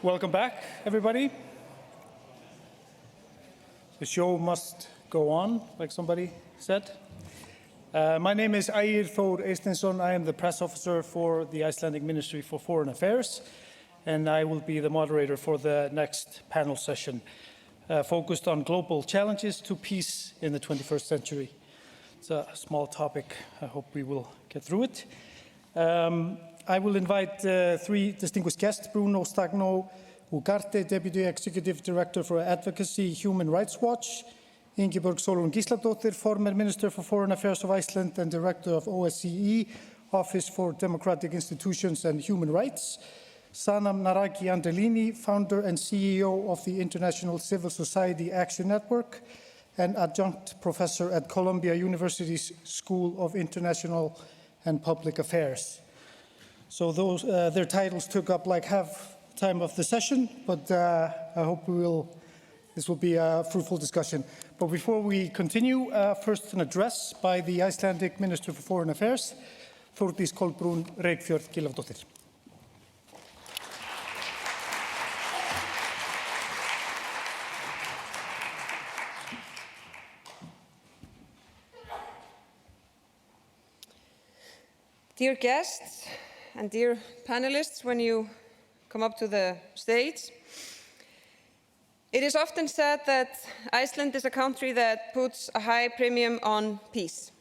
Welcome back, everybody. The show must go on, like somebody said. My name is Ægir Þór Eysteinsson. I am the press officer for the Icelandic Ministry for Foreign Affairs, and I will be the moderator for the next panel session, focused on global challenges to peace in the 21st century. It's a small topic. I hope we will get through it. I will invite three distinguished guests: Bruno, Stagno, Ugarte, Deputy Executive Director for Advocacy, Human Rights Watch; Ingibjörg Sólrún Gísladóttir, former Minister for Foreign Affairs of Iceland and Director of OSCE, Office for Democratic Institutions and Human Rights; Sanam Naraghi Anderlini, founder and CEO of the International Civil Society Action Network, and Adjunct Professor at Columbia University's School of International and Public Affairs. So their titles took up like half time of the session, but I hope this will be a fruitful discussion. But before we continue, first an address by the Icelandic Minister for Foreign Affairs, Þórdís Kolbrún, Reykfjörð, Gylfadóttir. Dear guests and dear panelists, when you come up to the stage, it is often said that Iceland is a country that puts a high premium on peace.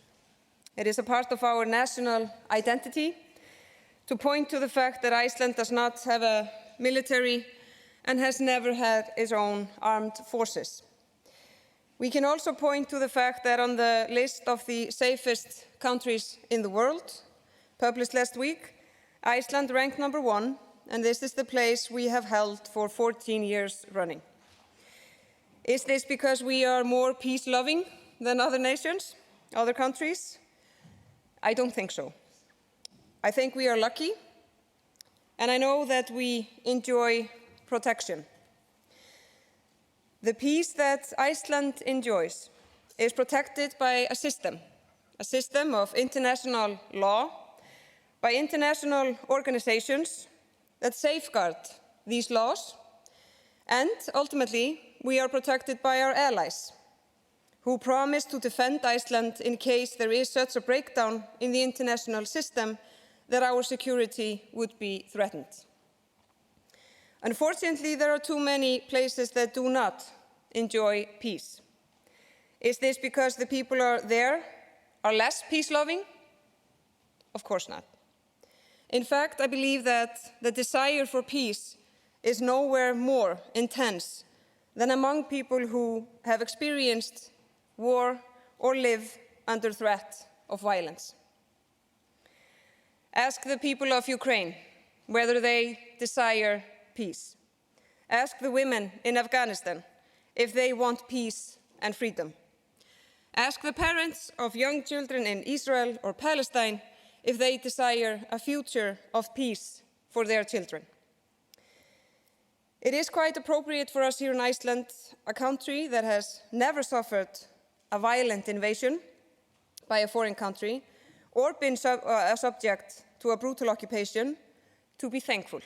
It is a part of our national identity to point to the fact that Iceland does not have a military and has never had its own armed forces. We can also point to the fact that on the list of the safest countries in the world, published last week, Iceland ranked #1, and this is the place we have held for 14 years running. Is this because we are more peace-loving than other nations, other countries? I don't think so. I think we are lucky, and I know that we enjoy protection. The peace that Iceland enjoys is protected by a system of international law, by international organizations that safeguard these laws, and ultimately we are protected by our allies, who promise to defend Iceland in case there is such a breakdown in the international system that our security would be threatened. Unfortunately, there are too many places that do not enjoy peace. Is this because the people there are less peace-loving? Of course not. In fact, I believe that the desire for peace is nowhere more intense than among people who have experienced war or live under threat of violence. Ask the people of Ukraine whether they desire peace. Ask the women in Afghanistan if they want peace and freedom. Ask the parents of young children in Israel or Palestine if they desire a future of peace for their children. It is quite appropriate for us here in Iceland, a country that has never suffered a violent invasion by a foreign country or been subject to a brutal occupation, to be thankful.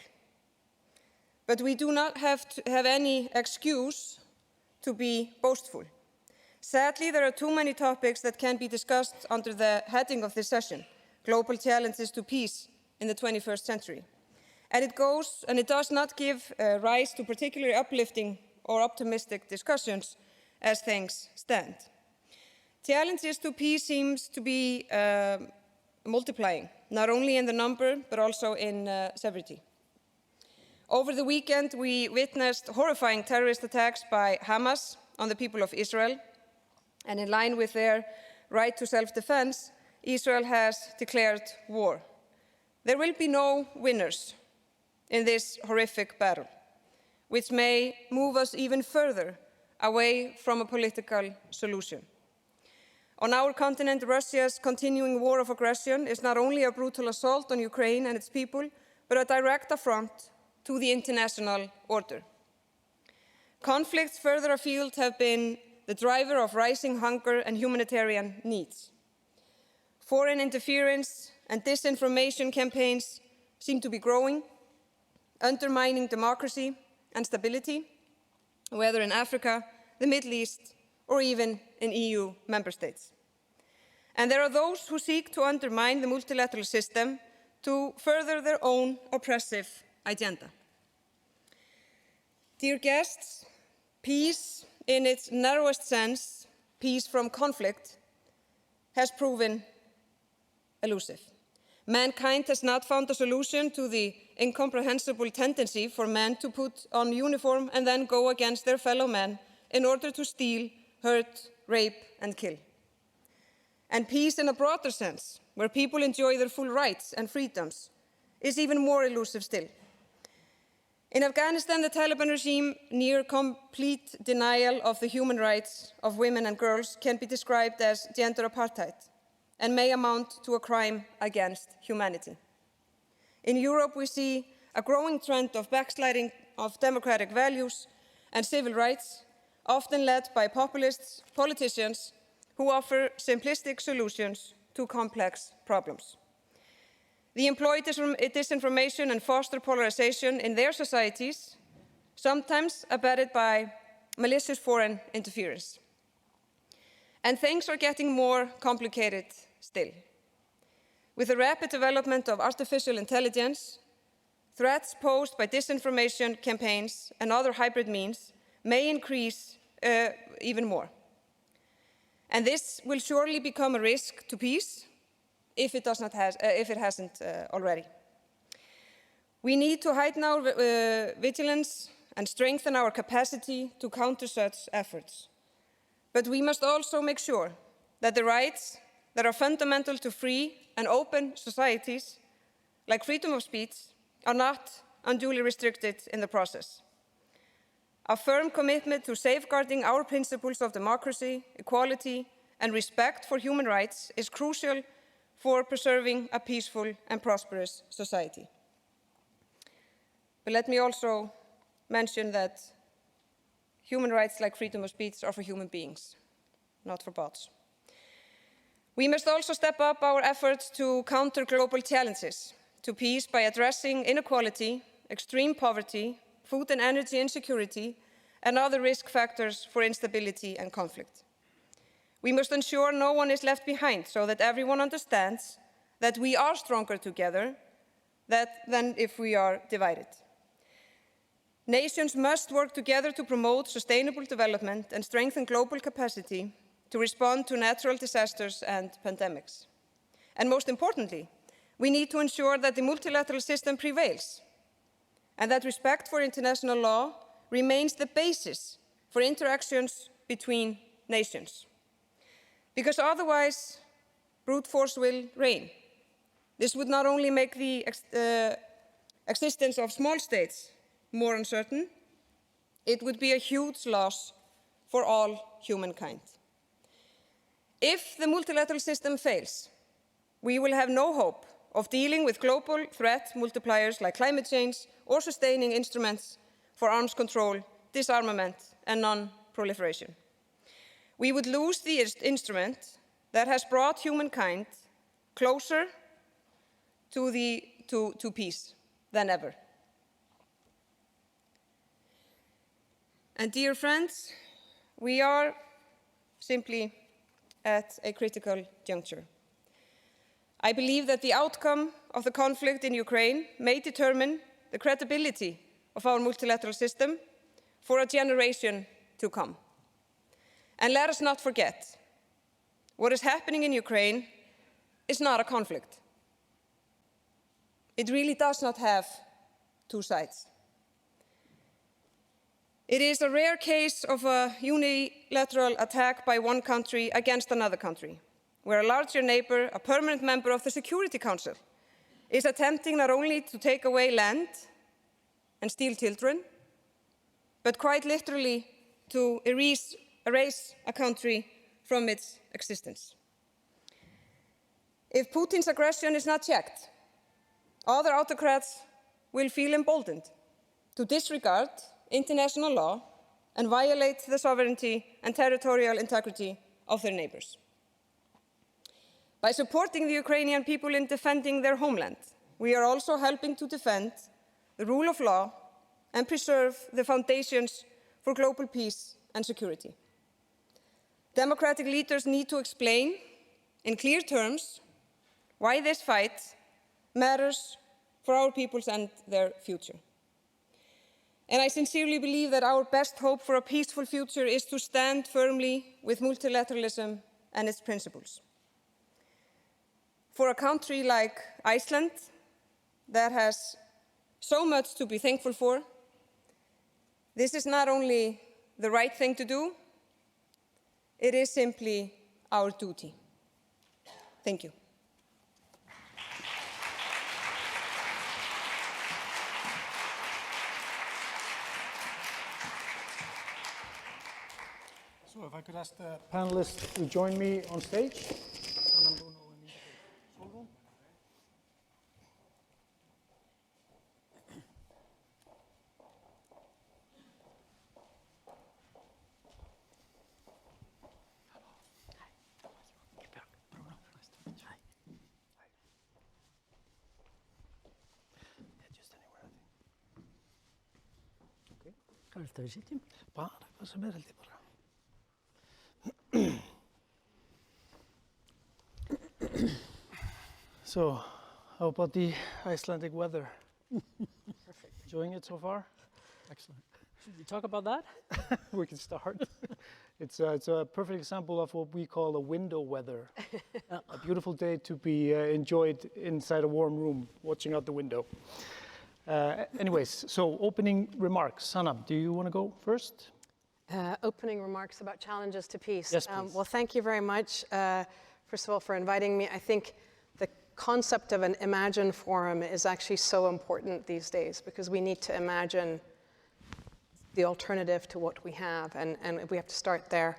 But we do not have to have any excuse to be boastful. Sadly, there are too many topics that can be discussed under the heading of this session: global challenges to peace in the 21st century. And it does not give rise to particularly uplifting or optimistic discussions as things stand. Challenges to peace seems to be multiplying, not only in the number, but also in severity. Over the weekend, we witnessed horrifying terrorist attacks by Hamas on the people of Israel. And in line with their right to self-defense, Israel has declared war. There will be no winners in this horrific battle, which may move us even further away from a political solution. On our continent, Russia's continuing war of aggression is not only a brutal assault on Ukraine and its people, but a direct affront to the international order. Conflicts further afield have been the driver of rising hunger and humanitarian needs. Foreign interference and disinformation campaigns seem to be growing, undermining democracy and stability, whether in Africa, the Middle East, or even in EU member states. And there are those who seek to undermine the multilateral system to further their own oppressive agenda. Dear guests, peace in its narrowest sense, peace from conflict, has proven elusive. Mankind has not found a solution to the incomprehensible tendency for men to put on uniform and then go against their fellow men in order to steal, hurt, rape, and kill. And peace in a broader sense, where people enjoy their full rights and freedoms, is even more elusive still. In Afghanistan, the Taliban regime near complete denial of the human rights of women and girls can be described as gender apartheid and may amount to a crime against humanity. In Europe, we see a growing trend of backsliding of democratic values and civil rights, often led by populist politicians who offer simplistic solutions to complex problems. They employ disinformation and foster polarization in their societies, sometimes abetted by malicious foreign interference. And things are getting more complicated still. With the rapid development of artificial intelligence, threats posed by disinformation campaigns and other hybrid means may increase even more. And this will surely become a risk to peace if it hasn't already. We need to heighten our vigilance and strengthen our capacity to counter such efforts. But we must also make sure that the rights that are fundamental to free and open societies, like freedom of speech, are not unduly restricted in the process. A firm commitment to safeguarding our principles of democracy, equality, and respect for human rights is crucial for preserving a peaceful and prosperous society. But let me also mention that human rights like freedom of speech are for human beings, not for bots. We must also step up our efforts to counter global challenges to peace by addressing inequality, extreme poverty, food and energy insecurity, and other risk factors for instability and conflict. We must ensure no one is left behind so that everyone understands that we are stronger together than if we are divided. Nations must work together to promote sustainable development and strengthen global capacity to respond to natural disasters and pandemics. And most importantly, we need to ensure that the multilateral system prevails and that respect for international law remains the basis for interactions between nations. Because otherwise, brute force will reign. This would not only make the existence of small states more uncertain, it would be a huge loss for all humankind. If the multilateral system fails, we will have no hope of dealing with global threat multipliers like climate change or sustaining instruments for arms control, disarmament, and non-proliferation. We would lose the instrument that has brought humankind closer to peace than ever. And dear friends, we are simply at a critical juncture. I believe that the outcome of the conflict in Ukraine may determine the credibility of our multilateral system for a generation to come. And let us not forget, what is happening in Ukraine is not a conflict. It really does not have two sides. It is a rare case of a unilateral attack by one country against another country, where a larger neighbor, a permanent member of the Security Council, is attempting not only to take away land and steal children, but quite literally to erase a country from its existence. If Putin's aggression is not checked, other autocrats will feel emboldened to disregard international law and violate the sovereignty and territorial integrity of their neighbors. By supporting the Ukrainian people in defending their homeland, we are also helping to defend the rule of law and preserve the foundations for global peace and security. Democratic leaders need to explain in clear terms why this fight matters for our peoples and their future. And I sincerely believe that our best hope for a peaceful future is to stand firmly with multilateralism and its principles. For a country like Iceland, that has so much to be thankful for, this is not only the right thing to do, it is simply our duty. Thank you. So if I could ask the panelists to join me on stage. Sanam, Bruno, and Ingibjörg. Sólrún. Bruno, nice to meet you. Hi. Yeah, just anywhere, I think. Okay. Hvað viltu að við sitjum? Bara hvað sem held ég bara. So, how about the Icelandic weather? Perfect. Enjoying it so far? Excellent. Should we talk about that? We can start. It's a perfect example of what we call a window weather. A beautiful day to be enjoyed inside a warm room, watching out the window. Anyways, so opening remarks. Sanam, do you want to go first? Opening remarks about challenges to peace. Yes, please. Well, thank you very much, first of all, for inviting me. I think the concept of an Imagine Forum is actually so important these days because we need to imagine the alternative to what we have, and we have to start there.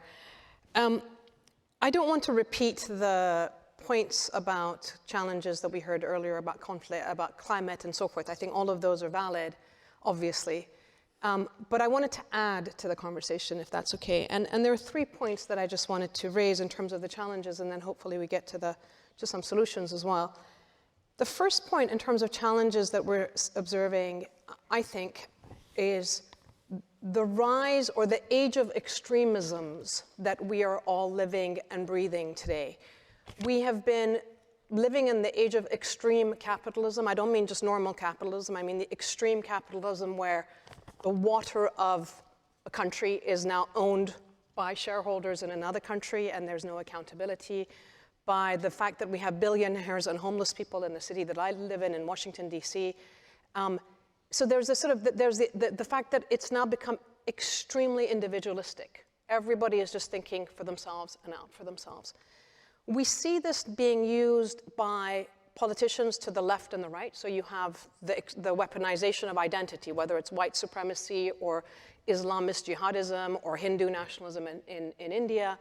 I don't want to repeat the points about challenges that we heard earlier about conflict, about climate and so forth. I think all of those are valid, obviously. But I wanted to add to the conversation, if that's okay. And there are 3 points that I just wanted to raise in terms of the challenges, and then hopefully we get to some solutions as well. The first point in terms of challenges that we're observing, I think, is the rise or the age of extremisms that we are all living and breathing today. We have been living in the age of extreme capitalism. I don't mean just normal capitalism. I mean the extreme capitalism where the water of a country is now owned by shareholders in another country and there's no accountability, by the fact that we have billionaires and homeless people in the city that I live in Washington, D.C. So there's this there's the fact that it's now become extremely individualistic. Everybody is just thinking for themselves and out for themselves. We see this being used by politicians to the left and the right. So you have the weaponization of identity, whether it's white supremacy or Islamist jihadism or Hindu nationalism in India,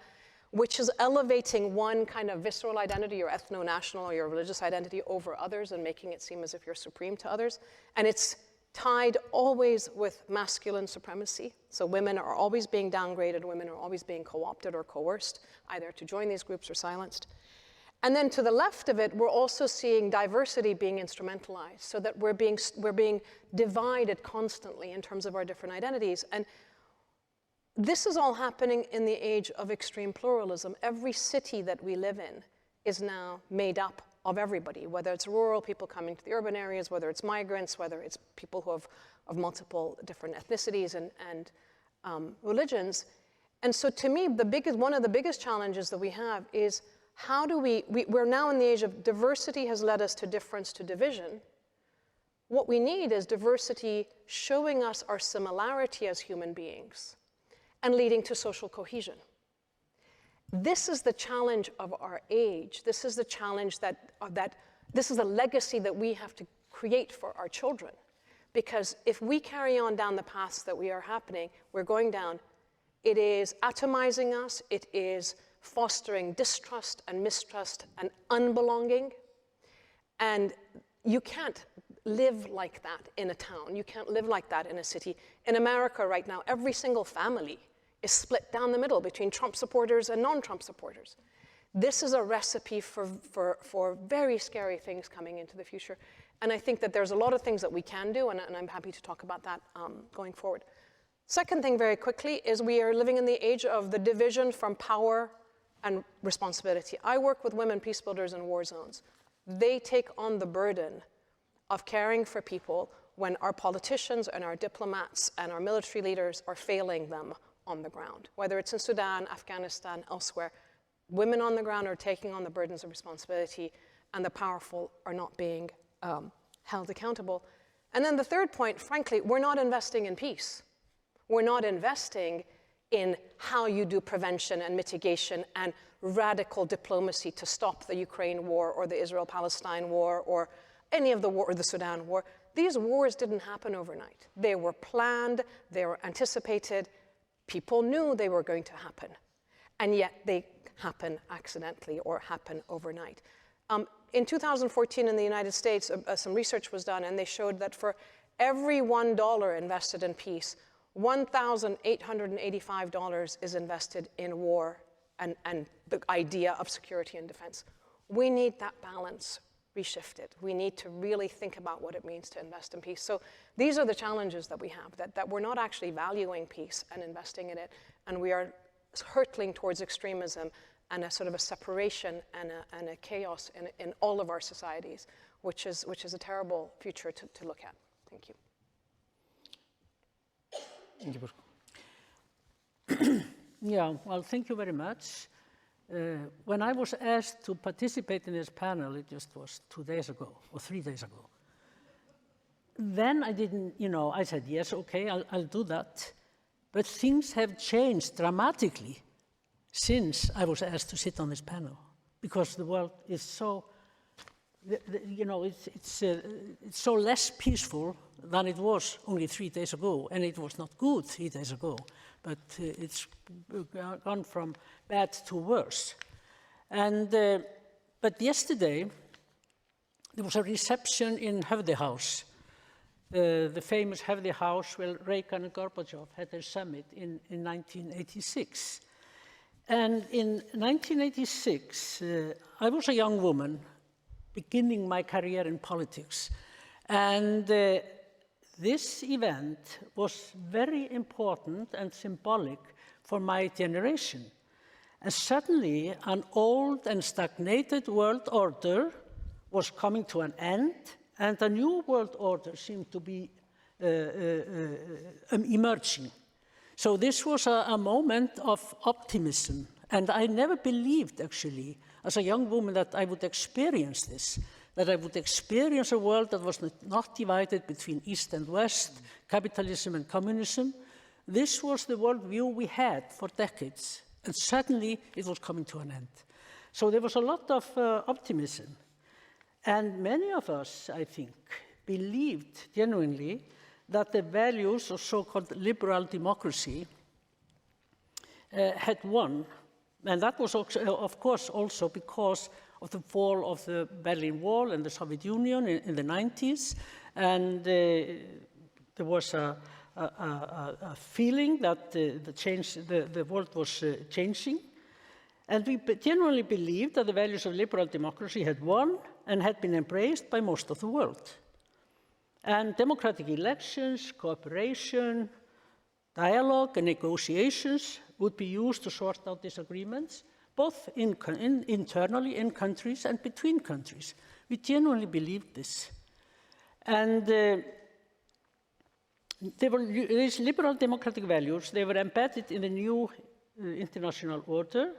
which is elevating one kind of visceral identity, your ethno-national or your religious identity over others and making it seem as if you're supreme to others. And it's tied always with masculine supremacy. So women are always being downgraded, women are always being co-opted or coerced, either to join these groups or silenced. And then to the left of it, we're also seeing diversity being instrumentalized, so that we're being divided constantly in terms of our different identities. And this is all happening in the age of extreme pluralism. Every city that we live in is now made up of everybody, whether it's rural people coming to the urban areas, whether it's migrants, whether it's people who have of multiple different ethnicities and religions. And so to me, one of the biggest challenges that we have is how do we're now in the age of diversity has led us to difference to division. What we need is diversity showing us our similarity as human beings and leading to social cohesion. This is the challenge of our age. This is the challenge this is a legacy that we have to create for our children. Because if we carry on down the paths that we're going down, it is atomizing us, it is fostering distrust and mistrust and unbelonging. And you can't live like that in a town. You can't live like that in a city. In America right now, every single family is split down the middle between Trump supporters and non-Trump supporters. This is a recipe for very scary things coming into the future. And I think that there's a lot of things that we can do, and I'm happy to talk about that going forward. Second thing, very quickly, is we are living in the age of the division from power and responsibility. I work with women peace builders in war zones. They take on the burden of caring for people when our politicians and our diplomats and our military leaders are failing them on the ground. Whether it's in Sudan, Afghanistan, elsewhere, women on the ground are taking on the burdens of responsibility, and the powerful are not being held accountable. And then the third point, frankly, we're not investing in peace. We're not investing in how you do prevention and mitigation and radical diplomacy to stop the Ukraine war or the Israel-Palestine war or any of the war or the Sudan war. These wars didn't happen overnight. They were planned, they were anticipated, people knew they were going to happen, and yet they happen accidentally or happen overnight. In 2014 in the United States, some research was done, and they showed that for every $1 invested in peace, $1,885 is invested in war and the idea of security and defense. We need that balance reshifted. We need to really think about what it means to invest in peace. So these are the challenges that we have, that we're not actually valuing peace and investing in it, and we are hurtling towards extremism and a sort of a separation and a chaos in all of our societies, which is a terrible future to look at. Thank you. Ingibjörg. Yeah, well, thank you very much. When I was asked to participate in this panel, it just was 2 days ago or 3 days ago. Then I didn't, I said, yes, okay, I'll do that. But things have changed dramatically since I was asked to sit on this panel, because the world is so, it's so less peaceful than it was only 3 days ago, and it was not good 3 days ago, but it's gone from bad to worse. And but yesterday there was a reception in Höfði House, the famous Höfði House where Reagan and Gorbachev had their summit in 1986. And in 1986, I was a young woman beginning my career in politics. And this event was very important and symbolic for my generation. And suddenly, an old and stagnated world order was coming to an end, and a new world order seemed to be emerging. So this was a moment of optimism, and I never believed, actually, as a young woman, that I would experience this, that I would experience a world that was not divided between East and West, capitalism and communism. This was the worldview we had for decades, and suddenly it was coming to an end. So there was a lot of optimism, and many of us, I think, believed genuinely that the values of so-called liberal democracy had won. And that was, of course, also because of the fall of the Berlin Wall and the Soviet Union in the 90s. And there was a feeling that the world was changing. And we genuinely believed that the values of liberal democracy had won and had been embraced by most of the world. And democratic elections, cooperation, dialogue, and negotiations would be used to sort out disagreements, both internally in countries and between countries. We genuinely believed this. And these liberal democratic values, they were embedded in the new international order.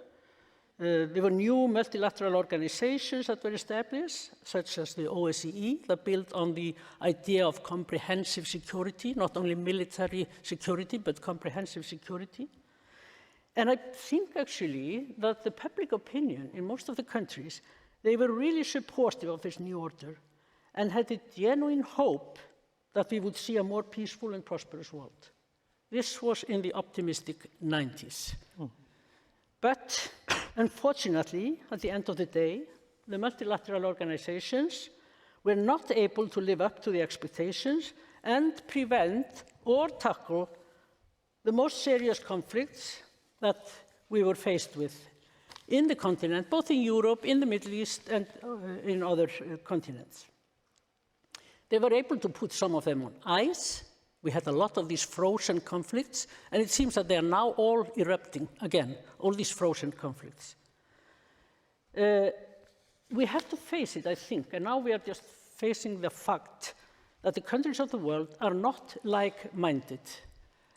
There were new multilateral organizations that were established, such as the OSCE, that built on the idea of comprehensive security, not only military security, but comprehensive security. And I think, actually, that the public opinion in most of the countries, they were really supportive of this new order and had a genuine hope that we would see a more peaceful and prosperous world. This was in the optimistic 90s. But unfortunately, at the end of the day, the multilateral organizations were not able to live up to the expectations and prevent or tackle the most serious conflicts that we were faced with in the continent, both in Europe, in the Middle East, and in other continents. They were able to put some of them on ice. We had a lot of these frozen conflicts, and it seems that they are now all erupting again, all these frozen conflicts. We have to face it, I think, and now we are just facing the fact that the countries of the world are not like-minded.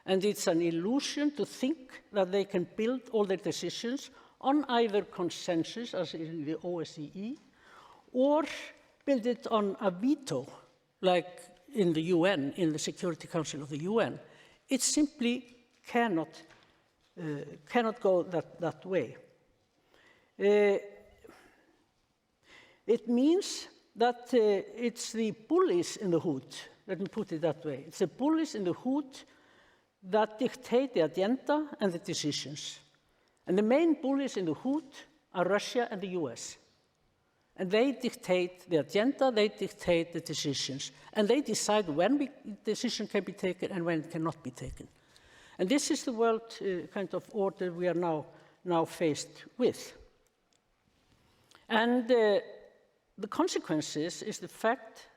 And it's an illusion to think that they can build all their decisions on either consensus, as in the OSCE, or build it on a veto, like in the UN, in the Security Council of the UN. It simply cannot go that way. It means that it's the bullies in the hood, let me put it that way. It's the bullies in the hood that dictate the agenda and the decisions. And the main bullies in the hood are Russia and the US. And they dictate the agenda, they dictate the decisions, and they decide when decision can be taken and when it cannot be taken. And this is the world kind of order we are now faced with. And the consequences is the fact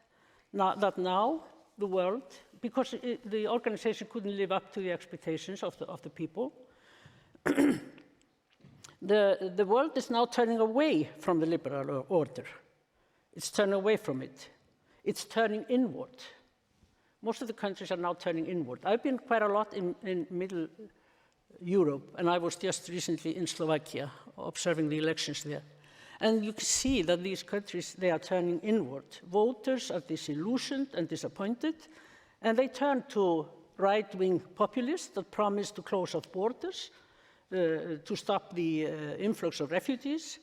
that now the world, because the organization couldn't live up to the expectations of the people, the world is now turning away from the liberal order. It's turning away from it. It's turning inward. Most of the countries are now turning inward. I've been quite a lot in Middle Europe, and I was just recently in Slovakia observing the elections there. And you can see that these countries, they are turning inward. Voters are disillusioned and disappointed, and they turn to right-wing populists that promise to close off borders, to stop the influx of refugees.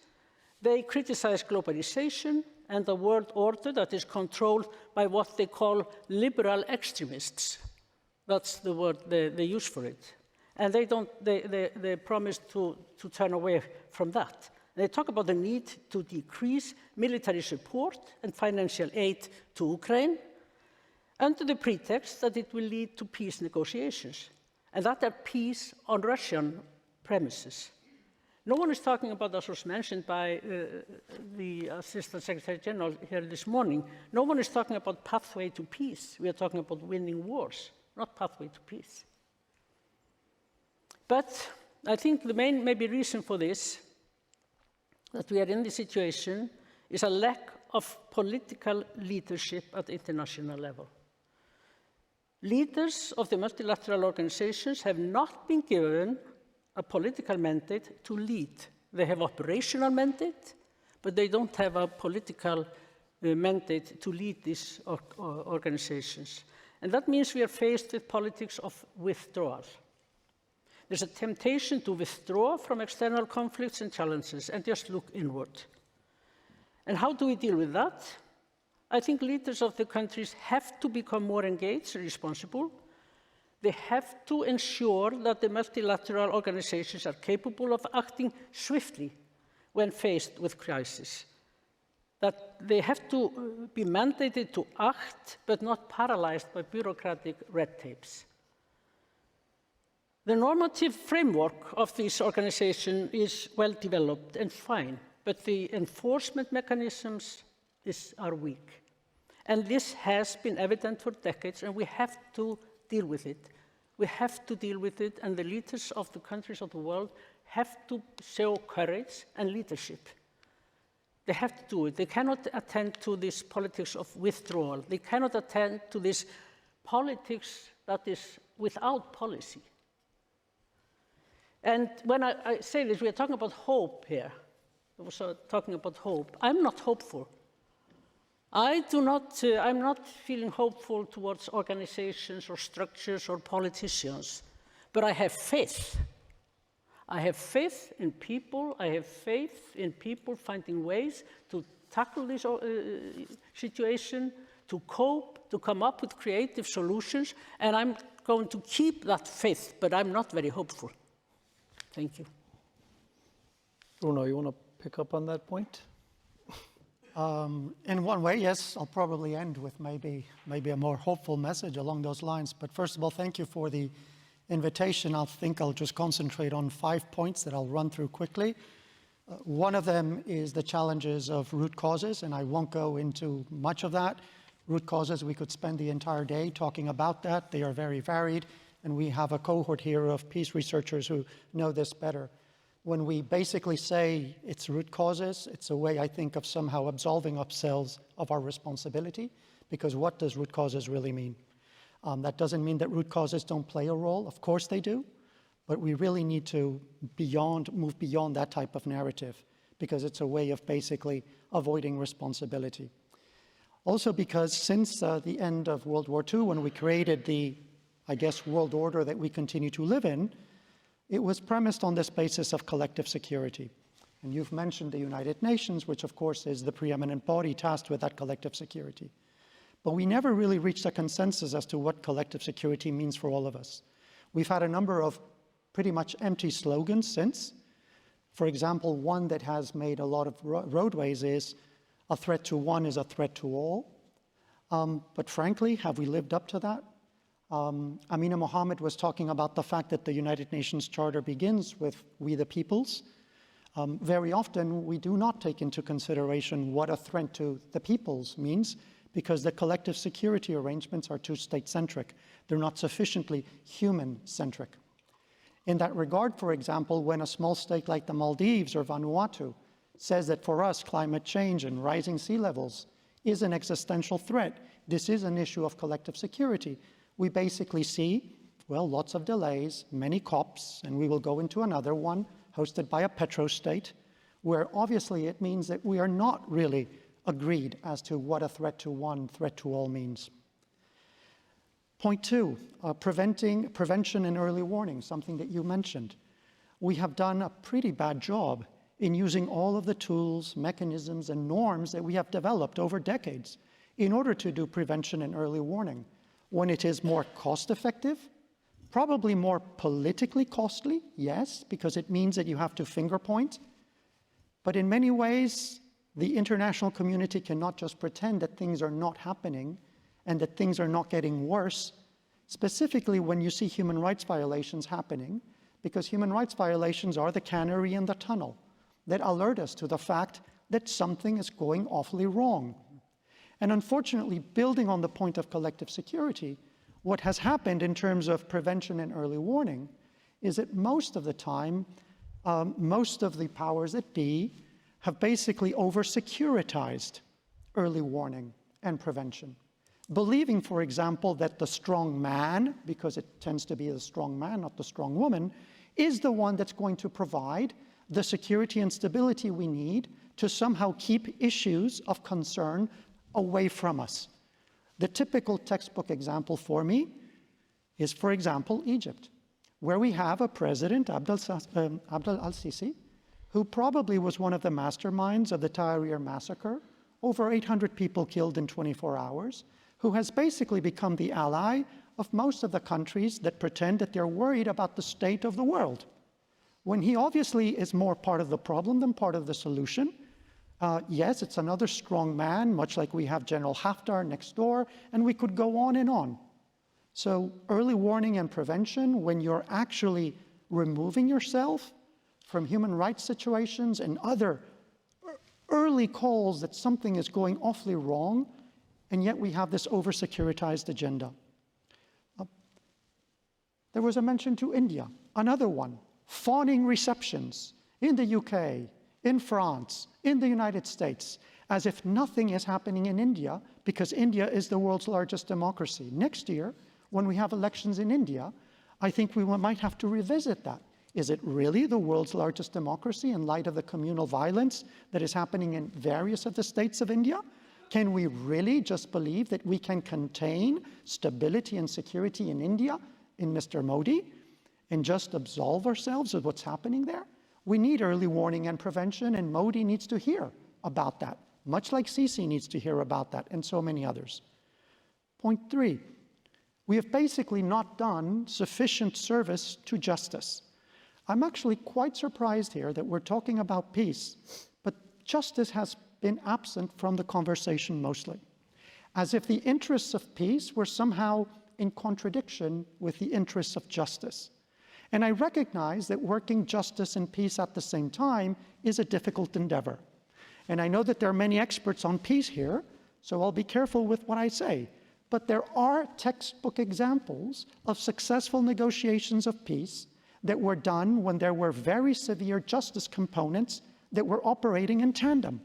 They criticize globalization and the world order that is controlled by what they call liberal extremists. That's the word they use for it. And they promise to turn away from that. They talk about the need to decrease military support and financial aid to Ukraine under the pretext that it will lead to peace negotiations, and that are peace on Russian premises. No one is talking about, as was mentioned by the Assistant Secretary General here this morning, no one is talking about pathway to peace. We are talking about winning wars, not pathway to peace. But I think the main maybe reason for this, that we are in this situation, is a lack of political leadership at the international level. Leaders of the multilateral organizations have not been given a political mandate to lead. They have operational mandate, but they don't have a political mandate to lead these organizations. And that means we are faced with politics of withdrawal. There's a temptation to withdraw from external conflicts and challenges and just look inward. And how do we deal with that? I think leaders of the countries have to become more engaged and responsible. They have to ensure that the multilateral organizations are capable of acting swiftly when faced with crisis. That they have to be mandated to act, but not paralyzed by bureaucratic red tapes. The normative framework of this organization is well developed and fine, but the enforcement mechanisms are weak. And this has been evident for decades, and we have to deal with it. We have to deal with it, and the leaders of the countries of the world have to show courage and leadership. They have to do it. They cannot attend to this politics of withdrawal. They cannot attend to this politics that is without policy. And when I say this, we are talking about hope here. I was talking about hope. I'm not hopeful. I'm not feeling hopeful towards organizations or structures or politicians, but I have faith. I have faith in people. I have faith in people finding ways to tackle this situation, to cope, to come up with creative solutions, and I'm going to keep that faith, but I'm not very hopeful. Thank you. Bruno, you want to pick up on that point? In one way, yes, I'll probably end with maybe a more hopeful message along those lines. But first of all, thank you for the invitation. I think I'll just concentrate on 5 points that I'll run through quickly. One of them is the challenges of root causes, and I won't go into much of that. Root causes, we could spend the entire day talking about that. They are very varied, and we have a cohort here of peace researchers who know this better. When we basically say it's root causes, it's a way, I think, of somehow absolving ourselves of our responsibility, because what does root causes really mean? That doesn't mean that root causes don't play a role. Of course they do, but we really need to move beyond that type of narrative, because it's a way of basically avoiding responsibility. Also because since the end of World War II, when we created the, I guess, world order that we continue to live in, it was premised on this basis of collective security. And you've mentioned the United Nations, which of course is the preeminent body tasked with that collective security. But we never really reached a consensus as to what collective security means for all of us. We've had a number of pretty much empty slogans since. For example, one that has made a lot of roadways is, a threat to one is a threat to all. But frankly, have we lived up to that? Amina Mohammed was talking about the fact that the United Nations Charter begins with "we the peoples." Very often, we do not take into consideration what a threat to the peoples means, because the collective security arrangements are too state-centric. They're not sufficiently human-centric. In that regard, for example, when a small state like the Maldives or Vanuatu says that for us, climate change and rising sea levels is an existential threat, this is an issue of collective security, we basically see, well, lots of delays, many COPs, and we will go into another one hosted by a petrostate, where obviously it means that we are not really agreed as to what a threat to one, threat to all means. Point two, prevention and early warning, something that you mentioned. We have done a pretty bad job in using all of the tools, mechanisms, and norms that we have developed over decades in order to do prevention and early warning. When it is more cost-effective, probably more politically costly, yes, because it means that you have to finger point. But in many ways, the international community cannot just pretend that things are not happening and that things are not getting worse, specifically when you see human rights violations happening, because human rights violations are the canary in the tunnel that alert us to the fact that something is going awfully wrong. And unfortunately, building on the point of collective security, what has happened in terms of prevention and early warning is that most of the time, most of the powers that be have basically over-securitized early warning and prevention. Believing, for example, that the strong man, because it tends to be the strong man, not the strong woman, is the one that's going to provide the security and stability we need to somehow keep issues of concern away from us. The typical textbook example for me is, for example, Egypt, where we have a president, Abdel al-Sisi, who probably was one of the masterminds of the Tahrir massacre, over 800 people killed in 24 hours, who has basically become the ally of most of the countries that pretend that they're worried about the state of the world, when he obviously is more part of the problem than part of the solution. Yes, it's another strong man, much like we have General Haftar next door, and we could go on and on. So early warning and prevention, when you're actually removing yourself from human rights situations and other early calls that something is going awfully wrong, and yet we have this over-securitized agenda. There was a mention to India, another one, fawning receptions in the UK, in France, in the United States, as if nothing is happening in India, because India is the world's largest democracy. Next year, when we have elections in India, I think we might have to revisit that. Is it really the world's largest democracy in light of the communal violence that is happening in various of the states of India? Can we really just believe that we can contain stability and security in India, in Mr. Modi, and just absolve ourselves of what's happening there? We need early warning and prevention, and Modi needs to hear about that, much like Sisi needs to hear about that, and so many others. Point three, we have basically not done sufficient service to justice. I'm actually quite surprised here that we're talking about peace, but justice has been absent from the conversation mostly, as if the interests of peace were somehow in contradiction with the interests of justice. And I recognize that working justice and peace at the same time is a difficult endeavor. And I know that there are many experts on peace here, so I'll be careful with what I say. But there are textbook examples of successful negotiations of peace that were done when there were very severe justice components that were operating in tandem.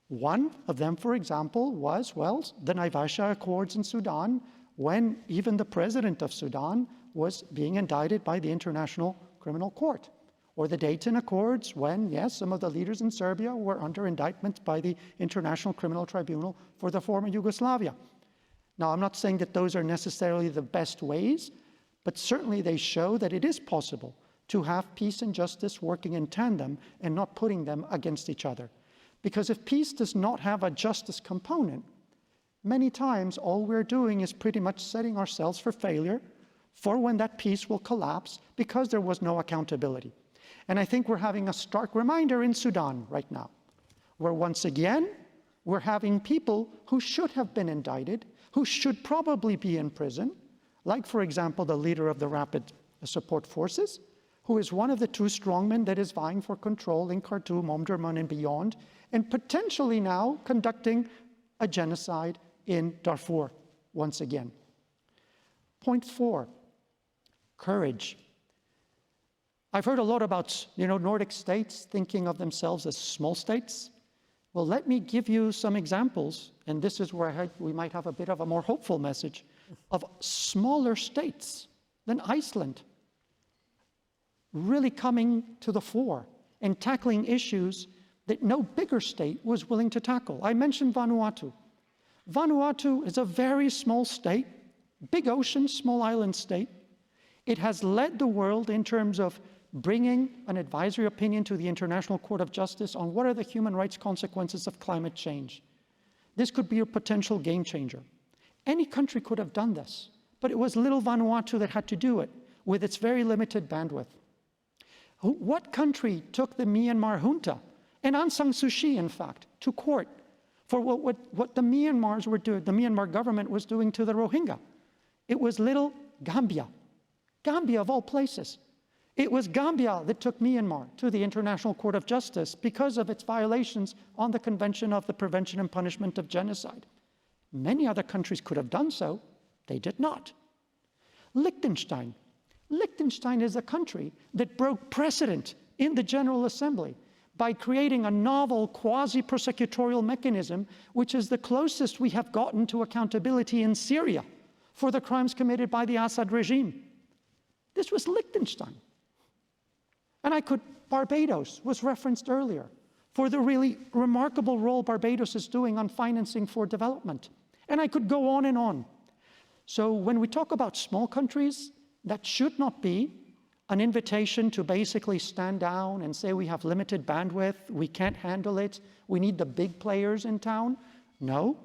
One of them, for example, was, well, the Naivasha Accords in Sudan, when even the president of Sudan was being indicted by the International Criminal Court. Or the Dayton Accords, when, yes, some of the leaders in Serbia were under indictment by the International Criminal Tribunal for the former Yugoslavia. Now, I'm not saying that those are necessarily the best ways, but certainly they show that it is possible to have peace and justice working in tandem and not putting them against each other. Because if peace does not have a justice component, many times all we're doing is pretty much setting ourselves for failure for when that peace will collapse because there was no accountability. And I think we're having a stark reminder in Sudan right now, where once again, we're having people who should have been indicted, who should probably be in prison, like, for example, the leader of the Rapid Support Forces, who is one of the two strongmen that is vying for control in Khartoum, Omdurman, and beyond, and potentially now conducting a genocide in Darfur once again. Point 4, courage. I've heard a lot about, Nordic states thinking of themselves as small states. Well, let me give you some examples, and this is where we might have a bit of a more hopeful message, of smaller states than Iceland really coming to the fore and tackling issues that no bigger state was willing to tackle. I mentioned Vanuatu. Vanuatu is a very small state, big ocean, small island state. It has led the world in terms of bringing an advisory opinion to the International Court of Justice on what are the human rights consequences of climate change. This could be a potential game changer. Any country could have done this, but it was little Vanuatu that had to do it with its very limited bandwidth. What country took the Myanmar junta, and Aung San Suu Kyi, in fact, to court for what the Myanmars were doing, the Myanmar government was doing to the Rohingya? It was little Gambia. Gambia, of all places. It was Gambia that took Myanmar to the International Court of Justice because of its violations on the Convention of the Prevention and Punishment of Genocide. Many other countries could have done so. They did not. Liechtenstein. Liechtenstein is a country that broke precedent in the General Assembly by creating a novel quasi-prosecutorial mechanism, which is the closest we have gotten to accountability in Syria for the crimes committed by the Assad regime. This was Liechtenstein. And Barbados was referenced earlier for the really remarkable role Barbados is doing on financing for development. And I could go on and on. So when we talk about small countries, that should not be an invitation to basically stand down and say we have limited bandwidth, we can't handle it, we need the big players in town. No,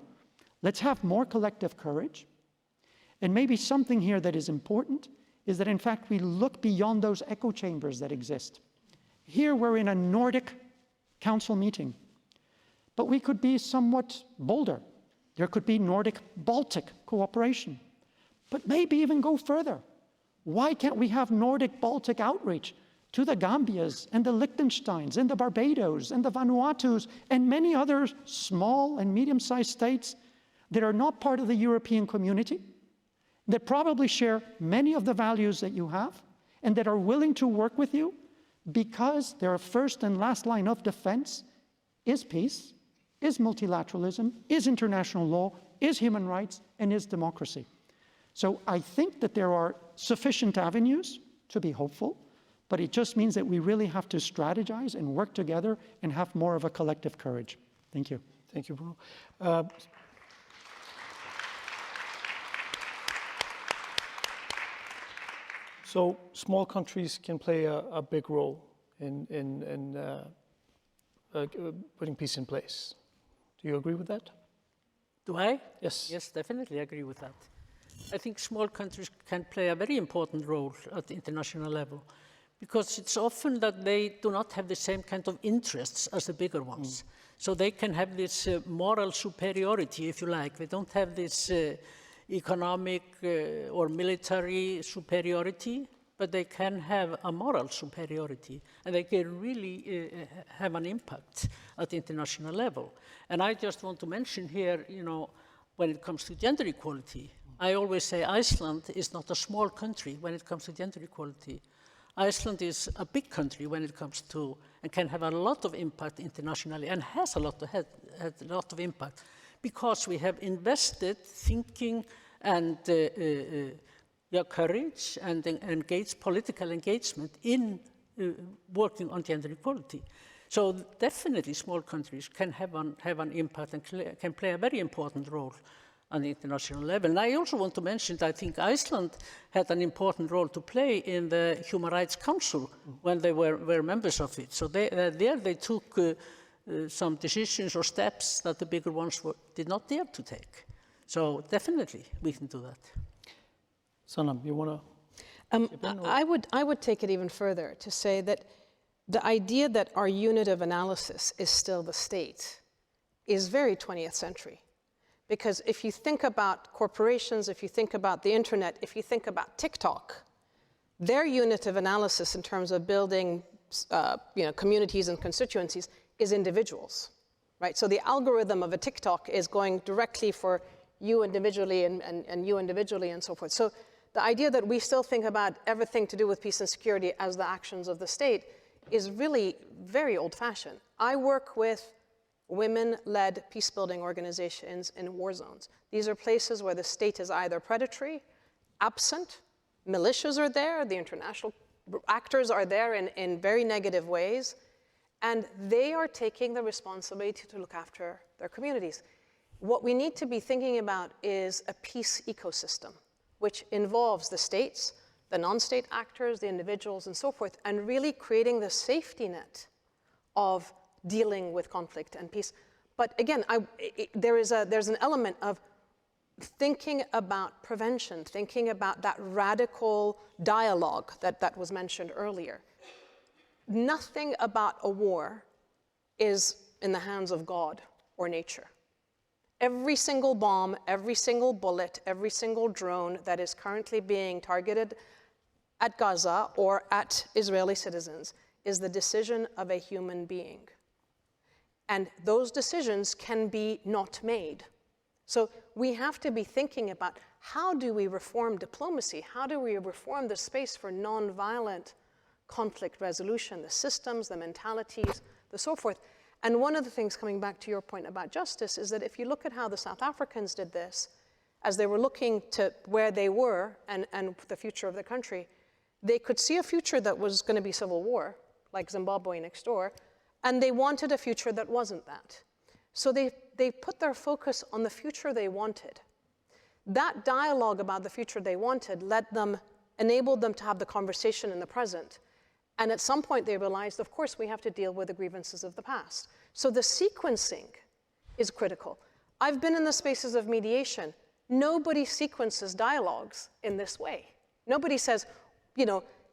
let's have more collective courage. And maybe something here that is important is that, in fact, we look beyond those echo chambers that exist. Here we're in a Nordic Council meeting, but we could be somewhat bolder. There could be Nordic-Baltic cooperation, but maybe even go further. Why can't we have Nordic-Baltic outreach to the Gambias and the Liechtensteins and the Barbados and the Vanuatus and many other small and medium-sized states that are not part of the European community, that probably share many of the values that you have and that are willing to work with you because their first and last line of defense is peace, is multilateralism, is international law, is human rights, and is democracy. So I think that there are sufficient avenues to be hopeful, but it just means that we really have to strategize and work together and have more of a collective courage. Thank you. Thank you, Bruno. So small countries can play a big role in putting peace in place. Do you agree with that? Do I? Yes. Yes, definitely agree with that. I think small countries can play a very important role at the international level because it's often that they do not have the same kind of interests as the bigger ones. So they can have this moral superiority, if you like. They don't have this economic or military superiority, but they can have a moral superiority, and they can really have an impact at the international level. And I just want to mention here, when it comes to gender equality, I always say Iceland is not a small country when it comes to gender equality. Iceland is a big country when it comes to, and can have a lot of impact internationally, and has had a lot of impact, because we have invested thinking and courage and political engagement in working on gender equality. So definitely small countries can have an impact and can play a very important role on the international level. And I also want to mention that I think Iceland had an important role to play in the Human Rights Council when they were members of it. So they took some decisions or steps that the bigger ones did not dare to take. So definitely we can do that. Sanam, you want to? I would take it even further to say that the idea that our unit of analysis is still the state is very 20th century. Because if you think about corporations, if you think about the internet, if you think about TikTok, their unit of analysis in terms of building communities and constituencies is individuals, right? So the algorithm of a TikTok is going directly for you individually and you individually and so forth. So the idea that we still think about everything to do with peace and security as the actions of the state is really very old-fashioned. I work with women-led peace-building organizations in war zones. These are places where the state is either predatory, absent, militias are there, the international actors are there in very negative ways, and they are taking the responsibility to look after their communities. What we need to be thinking about is a peace ecosystem, which involves the states, the non-state actors, the individuals, and so forth, and really creating the safety net of dealing with conflict and peace. But again, there's an element of thinking about prevention, thinking about that radical dialogue that was mentioned earlier. Nothing about a war is in the hands of God or nature. Every single bomb, every single bullet, every single drone that is currently being targeted at Gaza or at Israeli citizens is the decision of a human being. And those decisions can be not made. So we have to be thinking about how do we reform diplomacy? How do we reform the space for nonviolent conflict resolution, the systems, the mentalities, the so forth. And one of the things, coming back to your point about justice, is that if you look at how the South Africans did this, as they were looking to where they were and the future of the country, they could see a future that was going to be civil war, like Zimbabwe next door, and they wanted a future that wasn't that. So they put their focus on the future they wanted. That dialogue about the future they wanted enabled them to have the conversation in the present. And at some point they realized, of course, we have to deal with the grievances of the past. So the sequencing is critical. I've been in the spaces of mediation. Nobody sequences dialogues in this way. Nobody says,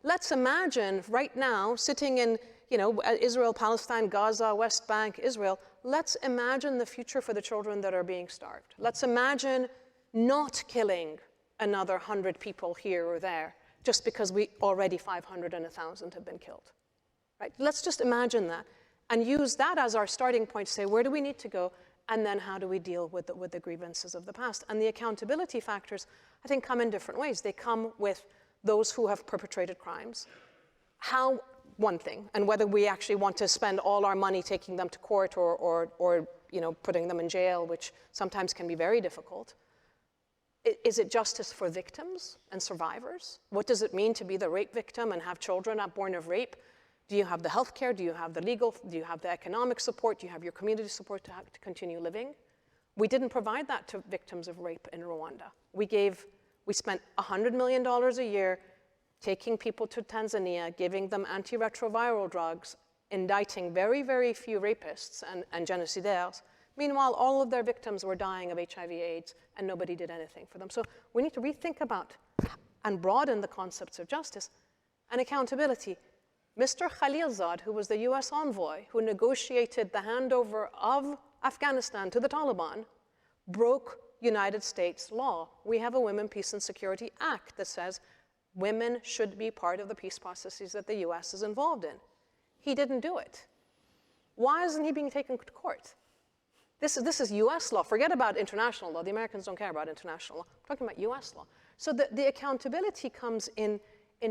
let's imagine right now sitting in Israel, Palestine, Gaza, West Bank, Israel, let's imagine the future for the children that are being starved. Let's imagine not killing another 100 people here or there just because already 500 and 1,000 have been killed. Right? Let's just imagine that and use that as our starting point to say, where do we need to go? And then how do we deal with the grievances of the past? And the accountability factors, I think, come in different ways. They come with those who have perpetrated crimes. One thing, and whether we actually want to spend all our money taking them to court or putting them in jail, which sometimes can be very difficult. Is it justice for victims and survivors? What does it mean to be the rape victim and have children born of rape? Do you have the health care? Do you have the legal? Do you have the economic support? Do you have your community support to continue living? We didn't provide that to victims of rape in Rwanda. We spent $100 million a year taking people to Tanzania, giving them antiretroviral drugs, indicting very, very few rapists and genocidaires. Meanwhile, all of their victims were dying of HIV/AIDS, and nobody did anything for them. So we need to rethink about and broaden the concepts of justice and accountability. Mr. Khalilzad, who was the US envoy who negotiated the handover of Afghanistan to the Taliban, broke United States law. We have a Women, Peace, and Security Act that says Women should be part of the peace processes that the US is involved in. He didn't do it. Why isn't he being taken to court? This is US law. Forget about international law. The Americans don't care about international law. I'm talking about US law. So the accountability comes in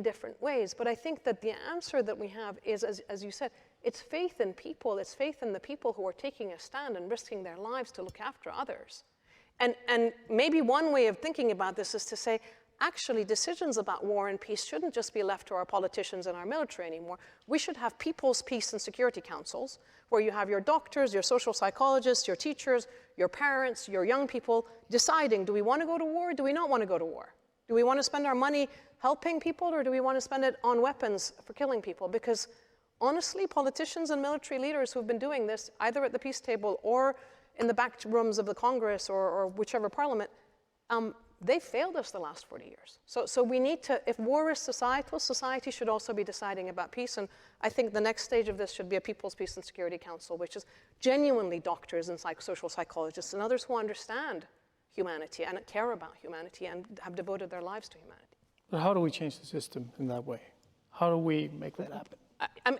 different ways. But I think that the answer that we have is, as you said, it's faith in people. It's faith in the people who are taking a stand and risking their lives to look after others. And maybe one way of thinking about this is to say, actually, decisions about war and peace shouldn't just be left to our politicians and our military anymore. We should have people's peace and security councils, where you have your doctors, your social psychologists, your teachers, your parents, your young people, deciding, do we want to go to war or do we not want to go to war? Do we want to spend our money helping people, or do we want to spend it on weapons for killing people? Because honestly, politicians and military leaders who've been doing this, either at the peace table or in the back rooms of the Congress or whichever parliament, they failed us the last 40 years. So we need to, if war is societal, society should also be deciding about peace. And I think the next stage of this should be a People's Peace and Security Council, which is genuinely doctors and social psychologists and others who understand humanity and care about humanity and have devoted their lives to humanity. But how do we change the system in that way? How do we make that happen?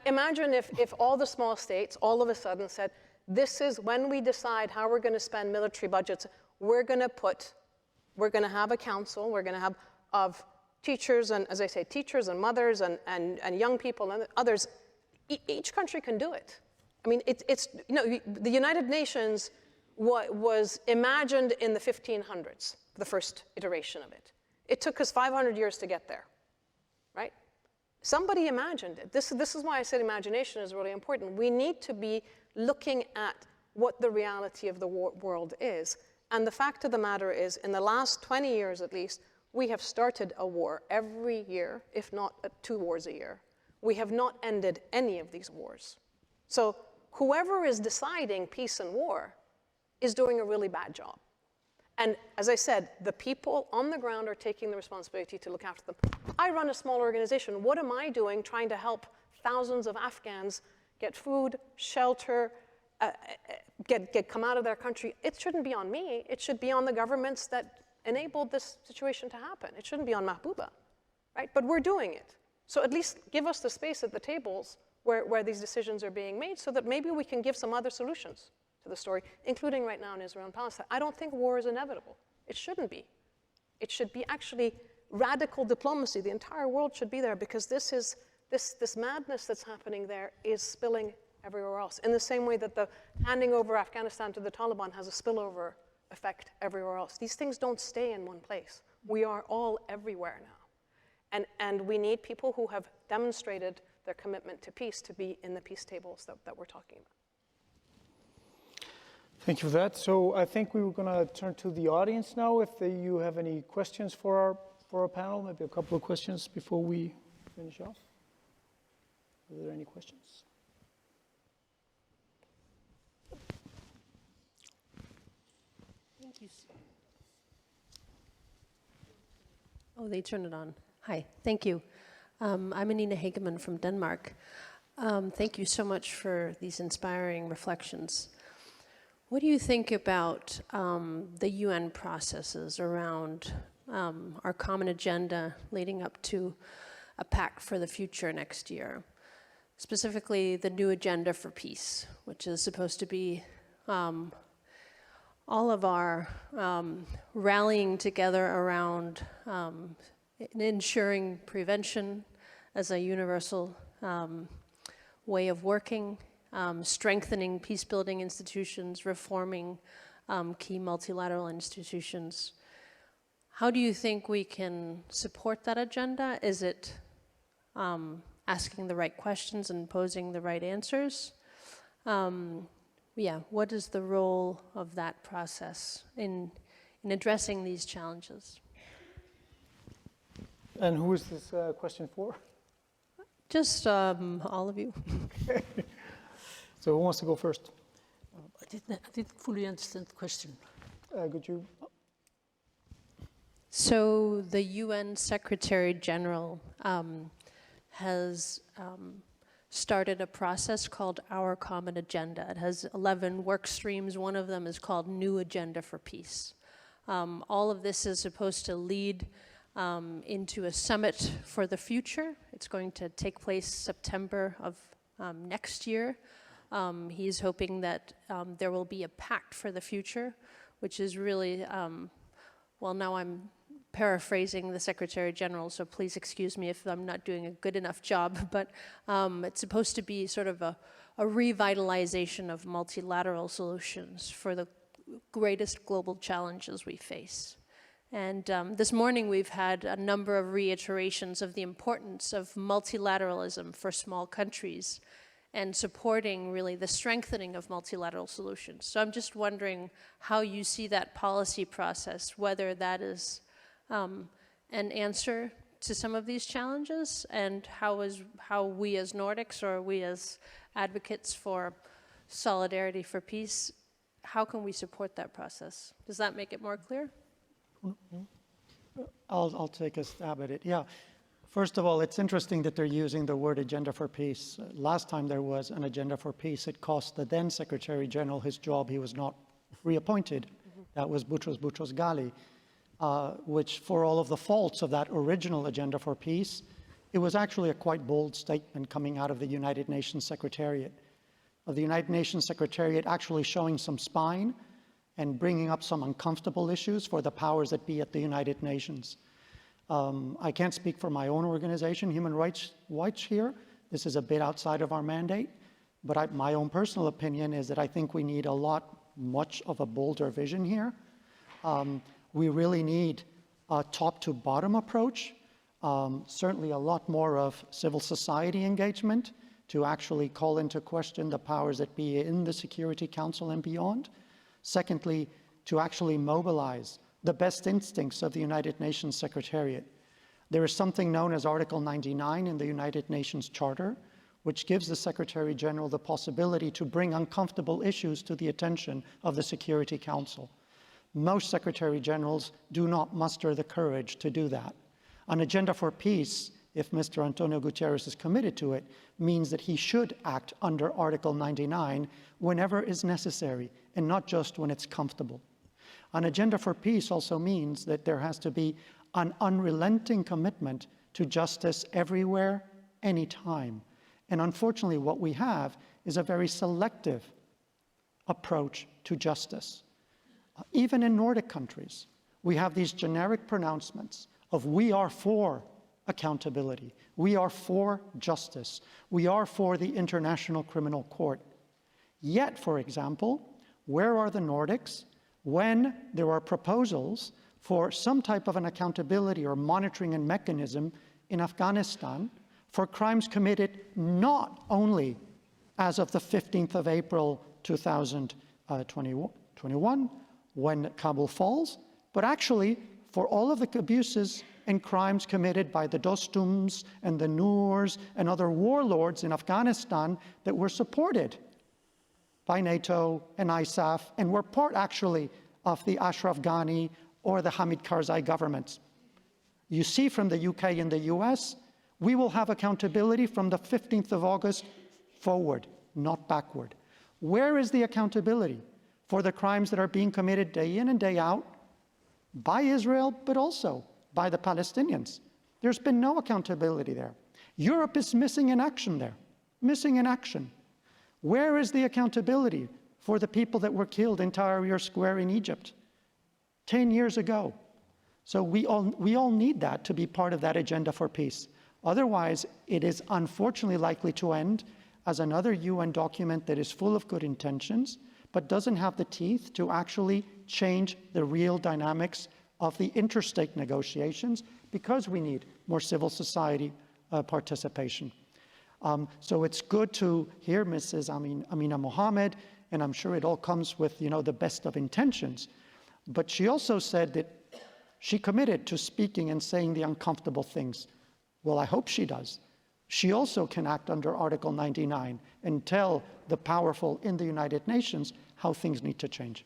Imagine if all the small states all of a sudden said, this is when we decide how we're going to spend military budgets, we're going to have a council, we're going to have of teachers and, as I say, teachers and mothers and young people and others. Each country can do it. I mean, the United Nations was imagined in the 1500s, the first iteration of it. It took us 500 years to get there, right? Somebody imagined it. This is why I said imagination is really important. We need to be looking at what the reality of the world is. And the fact of the matter is, in the last 20 years at least, we have started a war every year, if not 2 wars a year. We have not ended any of these wars. So whoever is deciding peace and war is doing a really bad job. And as I said, the people on the ground are taking the responsibility to look after them. I run a small organization. What am I doing trying to help thousands of Afghans get food, shelter, come out of their country? It shouldn't be on me. It should be on the governments that enabled this situation to happen. It shouldn't be on Mahbuba, right? But we're doing it. So at least give us the space at the tables where these decisions are being made so that maybe we can give some other solutions to the story, including right now in Israel and Palestine. I don't think war is inevitable. It shouldn't be. It should be actually radical diplomacy. The entire world should be there because this madness that's happening there is spilling everywhere else. In the same way that the handing over Afghanistan to the Taliban has a spillover effect everywhere else. These things don't stay in one place. We are all everywhere now. And we need people who have demonstrated their commitment to peace to be in the peace tables that we're talking about. Thank you for that. So I think we were going to turn to the audience now. If you have any questions for our panel, maybe a couple of questions before we finish off. Are there any questions? Thank you. Oh, they turned it on. Hi, thank you. I'm Anina Hageman from Denmark. Thank you so much for these inspiring reflections. What do you think about the UN processes around our common agenda leading up to a pact for the future next year? Specifically, the new agenda for peace, which is supposed to be all of our rallying together around ensuring prevention as a universal way of working, strengthening peace-building institutions, reforming key multilateral institutions. How do you think we can support that agenda? Is it asking the right questions and posing the right answers? What is the role of that process in addressing these challenges? And who is this question for? Just all of you. Okay. So who wants to go first? I didn't fully understand the question. Could you? So the UN Secretary General has started a process called Our Common Agenda. It has 11 work streams. One of them is called New Agenda for Peace. All of this is supposed to lead into a summit for the future. It's going to take place September of next year. He's hoping that there will be a pact for the future, which is really, well, now I'm paraphrasing the Secretary General, so please excuse me if I'm not doing a good enough job, but it's supposed to be sort of a revitalization of multilateral solutions for the greatest global challenges we face. And this morning we've had a number of reiterations of the importance of multilateralism for small countries and supporting really the strengthening of multilateral solutions. So I'm just wondering how you see that policy process, whether that is an answer to some of these challenges, and how we as Nordics or we as advocates for solidarity for peace, how can we support that process? Does that make it more clear? I'll take a stab at it. Yeah. First of all, it's interesting that they're using the word agenda for peace. Last time there was an agenda for peace, it cost the then Secretary General his job. He was not reappointed. That was Boutros Boutros-Ghali, which, for all of the faults of that original agenda for peace, it was actually a quite bold statement coming out of the United Nations Secretariat. Of the United Nations Secretariat actually showing some spine and bringing up some uncomfortable issues for the powers that be at the United Nations. I can't speak for my own organization, Human Rights Watch here. This is a bit outside of our mandate, but my own personal opinion is that I think we need much of a bolder vision here. We really need a top-to-bottom approach, certainly a lot more of civil society engagement to actually call into question the powers that be in the Security Council and beyond. Secondly, to actually mobilize the best instincts of the United Nations Secretariat. There is something known as Article 99 in the United Nations Charter, which gives the Secretary General the possibility to bring uncomfortable issues to the attention of the Security Council. Most Secretary Generals do not muster the courage to do that. An agenda for peace, if Mr. Antonio Guterres is committed to it, means that he should act under Article 99 whenever is necessary, and not just when it's comfortable. An agenda for peace also means that there has to be an unrelenting commitment to justice everywhere, anytime. And unfortunately, what we have is a very selective approach to justice. Even in Nordic countries, we have these generic pronouncements of we are for accountability, we are for justice, we are for the International Criminal Court. Yet, for example, where are the Nordics when there are proposals for some type of an accountability or monitoring and mechanism in Afghanistan for crimes committed not only as of the 15th of April 2021, when Kabul falls, but actually for all of the abuses and crimes committed by the Dostums and the Noors and other warlords in Afghanistan that were supported by NATO and ISAF, and were part actually of the Ashraf Ghani or the Hamid Karzai governments. You see from the UK and the US, we will have accountability from the 15th of August forward, not backward. Where is the accountability for the crimes that are being committed day in and day out by Israel, but also by the Palestinians? There's been no accountability there. Europe is missing in action there, missing in action. Where is the accountability for the people that were killed in Tahrir Square in Egypt 10 years ago? So we all need that to be part of that agenda for peace. Otherwise, it is unfortunately likely to end as another UN document that is full of good intentions, but doesn't have the teeth to actually change the real dynamics of the interstate negotiations, because we need more civil society participation. So it's good to hear Mrs. Amina Mohammed, and I'm sure it all comes with the best of intentions. But she also said that she committed to speaking and saying the uncomfortable things. Well, I hope she does. She also can act under Article 99 and tell the powerful in the United Nations how things need to change.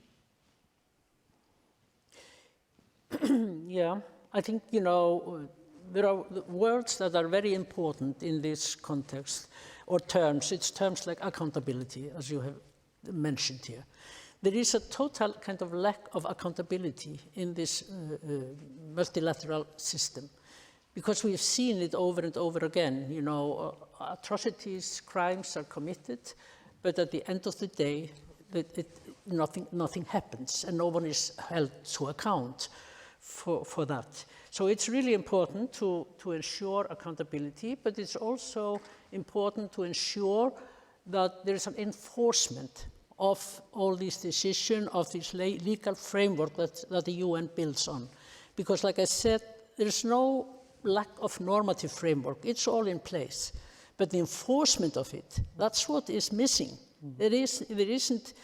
Yeah, I think, there are words that are very important in this context, or terms. It's terms like accountability, as you have mentioned here. there is a total kind of lack of accountability in this multilateral system, because we've seen it over and over again. You know, atrocities, crimes are committed, but at the end of the day, nothing happens, and no one is held to account for that. So it's really important to ensure accountability, but it's also important to ensure that there is an enforcement of all these decisions, of this legal framework that the UN builds on. Because like I said, there's no lack of normative framework, it's all in place. But the enforcement of it, that's what is missing. There isn't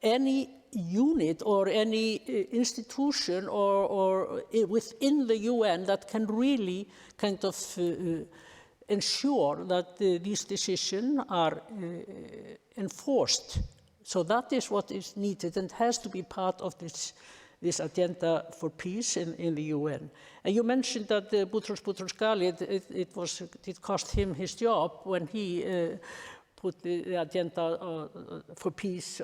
any unit or any institution or within the UN that can really kind of ensure that these decisions are enforced. So that is what is needed and has to be part of this agenda for peace in the UN. And you mentioned that Boutros Boutros-Ghali, it cost him his job when he put the agenda for peace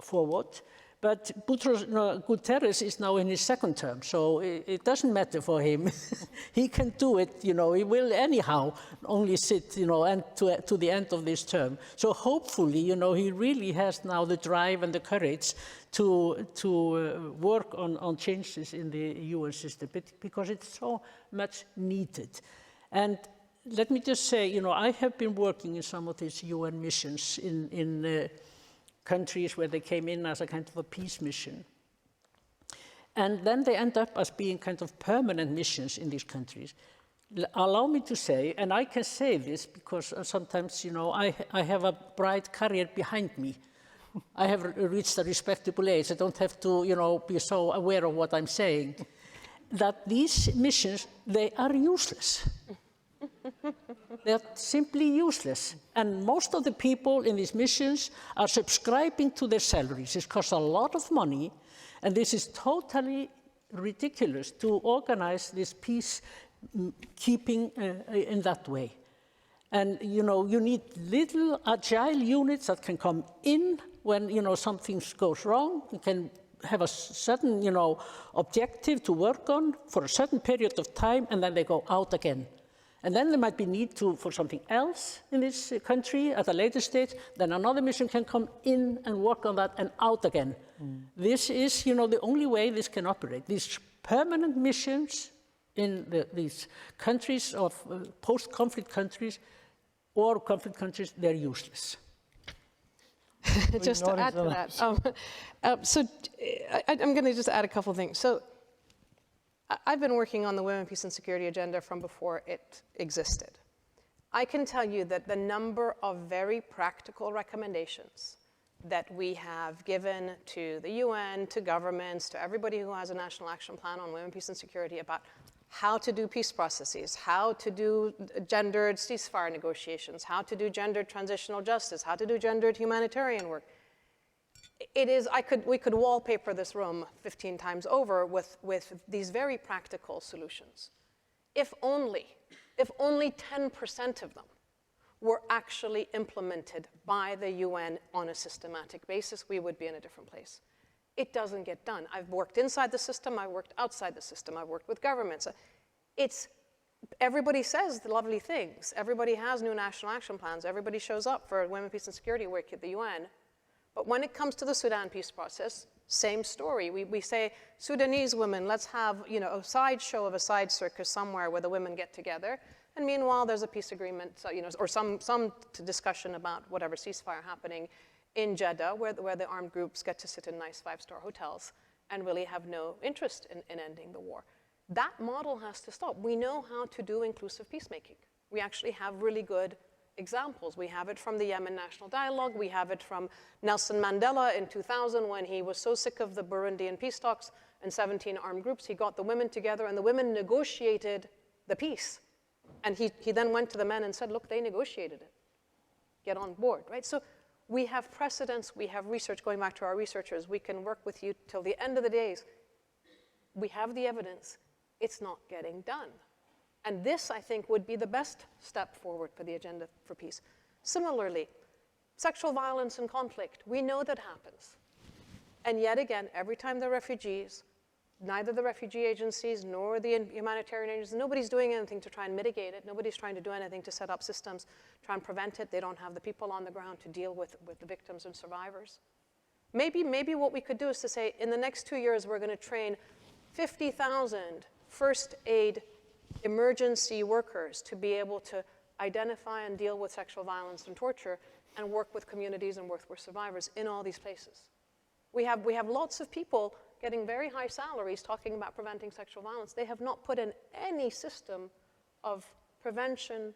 forward. But Guterres is now in his second term, so it doesn't matter for him. He can do it, you know, he will anyhow only sit, you know, and to the end of this term. So hopefully, you know, he really has now the drive and the courage to work on changes in the UN system, because it's so much needed. And let me just say, you know, I have been working in some of these UN missions in countries where they came in as a kind of a peace mission. And then they end up as being kind of permanent missions in these countries. Allow me to say, and I can say this because sometimes, you know, I have a bright career behind me. I have reached a respectable age. I don't have to, you know, be so aware of what I'm saying. That these missions, they are useless. They're simply useless. And most of the people in these missions are subscribing to their salaries. It costs a lot of money, and this is totally ridiculous to organize this peacekeeping in that way. And, you know, you need little agile units that can come in when, you know, something goes wrong. You can have a certain, you know, objective to work on for a certain period of time, and then they go out again. And then there might be need for something else in this country at a later stage. Then another mission can come in and work on that and out again. This is, you know, the only way this can operate. These permanent missions in these countries of post-conflict countries or conflict countries, they're useless. Just to add to that, so I'm going to just add a couple of things. So I've been working on the Women, Peace and Security agenda from before it existed. I can tell you that the number of very practical recommendations that we have given to the UN, to governments, to everybody who has a national action plan on women, peace and security about how to do peace processes, how to do gendered ceasefire negotiations, how to do gendered transitional justice, how to do gendered humanitarian work. It is, we could wallpaper this room 15 times over with these very practical solutions. If only 10% of them were actually implemented by the UN on a systematic basis, we would be in a different place. It doesn't get done. I've worked inside the system, I've worked outside the system, I've worked with governments. Everybody says the lovely things. Everybody has new national action plans. Everybody shows up for women, peace and security work at the UN. But when it comes to the Sudan peace process, same story. We say, Sudanese women, let's have, you know, a sideshow of a side circus somewhere where the women get together. And meanwhile, there's a peace agreement, you know, or some discussion about whatever ceasefire happening in Jeddah, where the armed groups get to sit in nice five-star hotels and really have no interest in ending the war. That model has to stop. We know how to do inclusive peacemaking. We actually have really good examples. We have it from the Yemen National Dialogue. We have it from Nelson Mandela in 2000 when he was so sick of the Burundian peace talks and 17 armed groups. He got the women together and the women negotiated the peace. And he then went to the men and said, look, they negotiated it. Get on board, right? So we have precedents. We have research going back to our researchers. We can work with you till the end of the days. We have the evidence. It's not getting done. And this, I think, would be the best step forward for the agenda for peace. Similarly, Sexual violence and conflict, we know that happens. And yet again, every time there are refugees, neither the refugee agencies nor the humanitarian agencies, nobody's doing anything to try and mitigate it. Nobody's trying to do anything to set up systems, try and prevent it. They don't have the people on the ground to deal with the victims and survivors. Maybe what we could do is to say, in the next 2 years, we're going to train 50,000 first aid emergency workers to be able to identify and deal with sexual violence and torture and work with communities and work with survivors in all these places. We have lots of people getting very high salaries talking about preventing sexual violence. They have not put in any system of prevention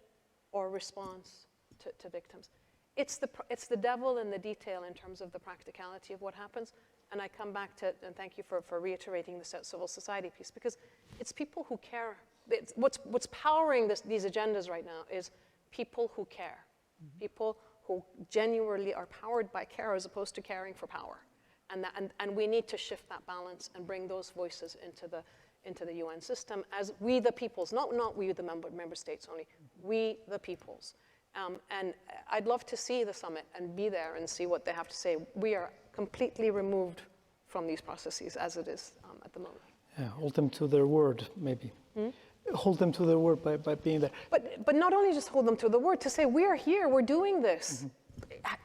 or response to victims. It's the devil in the detail in terms of the practicality of what happens. And I come back to, and thank you for reiterating the civil society piece, because it's people who care. What's powering these agendas right now is people who care. People who genuinely are powered by care as opposed to caring for power. And we need to shift that balance and bring those voices into the UN system as we the peoples, not we the member states only, we the peoples. And I'd love to see the summit and be there and see what they have to say. We are completely removed from these processes as it is at the moment. Yeah, hold them to their word, maybe. Hold them to their word by being there. But not only just hold them to the word, to say, we are here, we're doing this.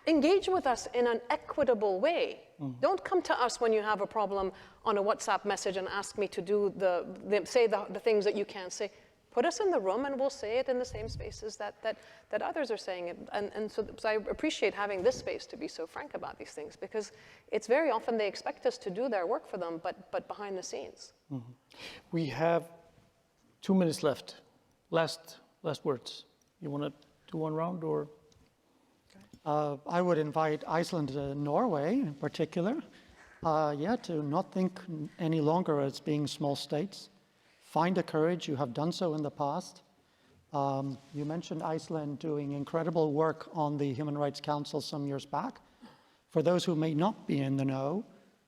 Engage with us in an equitable way. Don't come to us when you have a problem on a WhatsApp message and ask me to do say the things that you can't say. Put us in the room and we'll say it in the same spaces that others are saying it. And so I appreciate having this space to be so frank about these things, because it's very often they expect us to do their work for them, but behind the scenes. We have 2 minutes left. Last words. You want to do one round or? I would invite Iceland and Norway in particular, to not think any longer as being small states. Find the courage, you have done so in the past. You mentioned Iceland doing incredible work on the Human Rights Council some years back. For those who may not be in the know,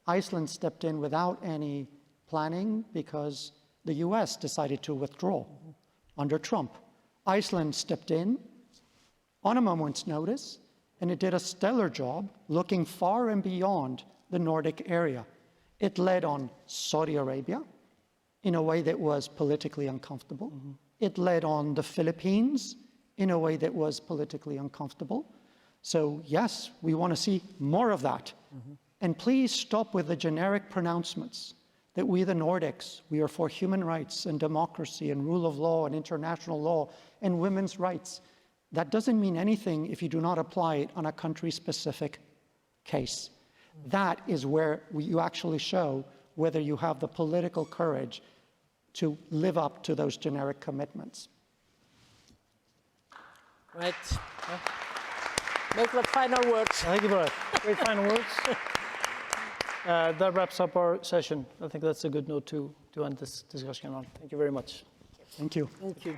Iceland stepped in without any planning because the US decided to withdraw under Trump. Iceland stepped in on a moment's notice, and it did a stellar job looking far and beyond the Nordic area. It led on Saudi Arabia in a way that was politically uncomfortable. It led on the Philippines in a way that was politically uncomfortable. So yes, we want to see more of that. And please stop with the generic pronouncements that we, the Nordics, we are for human rights and democracy and rule of law and international law and women's rights. That doesn't mean anything if you do not apply it on a country-specific case. That is where you actually show whether you have the political courage to live up to those generic commitments. Right. Make the final words. Thank you for that. Great final words. That wraps up our session. I think that's a good note to end this discussion on. Thank you very much. Thank you. Thank you.